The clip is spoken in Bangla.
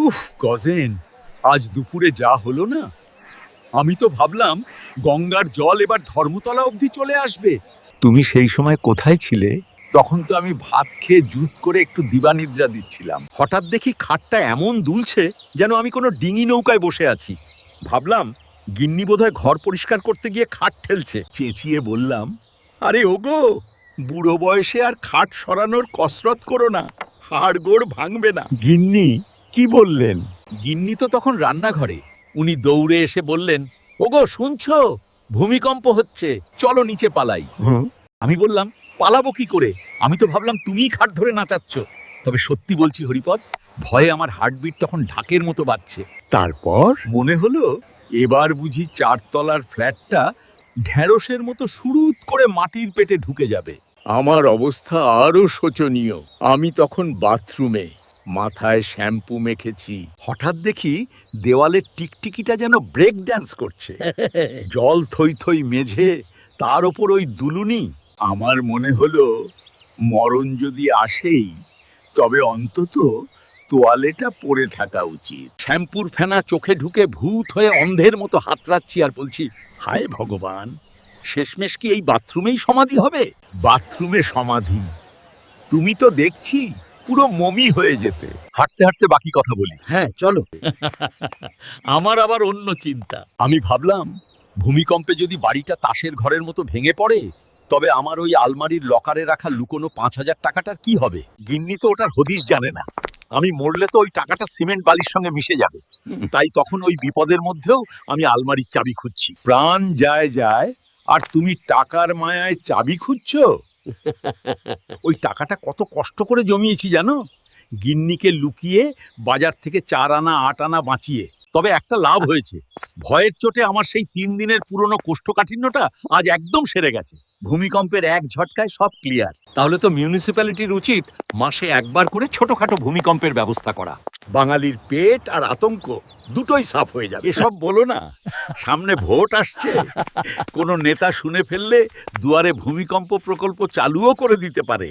উফ গজেন, আজ দুপুরে যা হলো না, আমি তো ভাবলাম গঙ্গার জল এবার ধর্মতলা অবধি চলে আসবে। তুমি সেই সময় কোথায় ছিলে? তখন তো আমি ভাত খেয়ে জুত করে একটু দিবানিদ্রা দিচ্ছিলাম। হঠাৎ দেখি খাটটা এমন দুলছে যেন আমি কোনো ডিঙি নৌকায় বসে আছি। ভাবলাম গিন্নি বোধহয় ঘর পরিষ্কার করতে গিয়ে খাট ঠেলছে। চেঁচিয়ে বললাম, আরে ওগো, বুড়ো বয়সে আর খাট সরানোর কসরত করো না, হাড়গোড় ভাঙবে না। গিন্নি কি বললেন? গিন্নি তো তখন রান্নাঘরে। উনি দৌড়ে এসে বললেন, ওগো শুনছো, ভূমিকম্প হচ্ছে, চলো নিচে পালাই। আমি বললাম, পালাবো কি করে? আমি তো ভাবলাম তুমিই খাট ধরে নাচাচ্ছ। তবে সত্যি বলছি হরিপদ, ভয়ে আমার হার্টবিট তখন ঢাকের মতো বাজছে। তারপর মনে হলো এবার বুঝি 4 তলার ফ্ল্যাটটা ঢেঁড়সের মতো সুরুত করে মাটির পেটে ঢুকে যাবে। আমার অবস্থা আরো শোচনীয়। আমি তখন বাথরুমে মাথায় শ্যাম্পু মেখেছি। হঠাৎ দেখি দেওয়ালের টিকটিকিটা যেন ব্রেক ড্যান্স করছে। জল থই থই মেঝে, তার ওপর ওই দুলুনি। আমার মনে হলো মরণ যদি আসেই, তবে অন্তত তোয়ালেটা পড়ে থাকা উচিত। শ্যাম্পুর ফেনা চোখে ঢুকে ভূত হয়ে অন্ধের মতো হাতড়াচ্ছি আর বলছি, হায় ভগবান, শেষমেশ কি এই বাথরুমেই সমাধি হবে? বাথরুমে সমাধি? তুমি তো দেখছি পুরো মমি হয়ে যেতে। হাঁটতে হাঁটতে বাকি কথা বলি। হ্যাঁ চলো। আমার আবার অন্য চিন্তা। আমি ভাবলাম ভূমিকম্পে যদি বাড়িটা তাসের ঘরের মতো ভেঙে পড়ে, তবে আমার ওই আলমারির লকারে রাখা লুকোনো 5,000 টাকাটার কি হবে? গিন্নি তো ওটার হদিশ জানে না। আমি মরলে তো ওই টাকাটা সিমেন্ট বালির সঙ্গে মিশে যাবে। তাই তখন ওই বিপদের মধ্যেও আমি আলমারির চাবি খুঁজছি। প্রাণ যায় যায়, আর তুমি টাকার মায়ায় চাবি খুঁজছো? ওই টাকাটা কত কষ্ট করে জমিয়েছি জানো? গিন্নিকে লুকিয়ে বাজার থেকে 4 আনা 8 আনা বাঁচিয়ে। তবে একটা লাভ হয়েছে, ভয়ের চোটে আমার সেই 3 দিনের পুরনো কোষ্ঠকাঠিন্যটা আজ একদম সেরে গেছে। ভূমিকম্পের এক ঝটকায় সব ক্লিয়ার। তাহলে তো মিউনিসিপ্যালিটির উচিত মাসে একবার করে ছোটখাটো ভূমিকম্পের ব্যবস্থা করা। বাঙালির পেট আর আতঙ্ক দুটোই সাফ হয়ে যাবে। এসব বলো না, সামনে ভোট আসছে। কোনো নেতা শুনে ফেললে দুয়ারে ভূমিকম্প প্রকল্প চালুও করে দিতে পারে।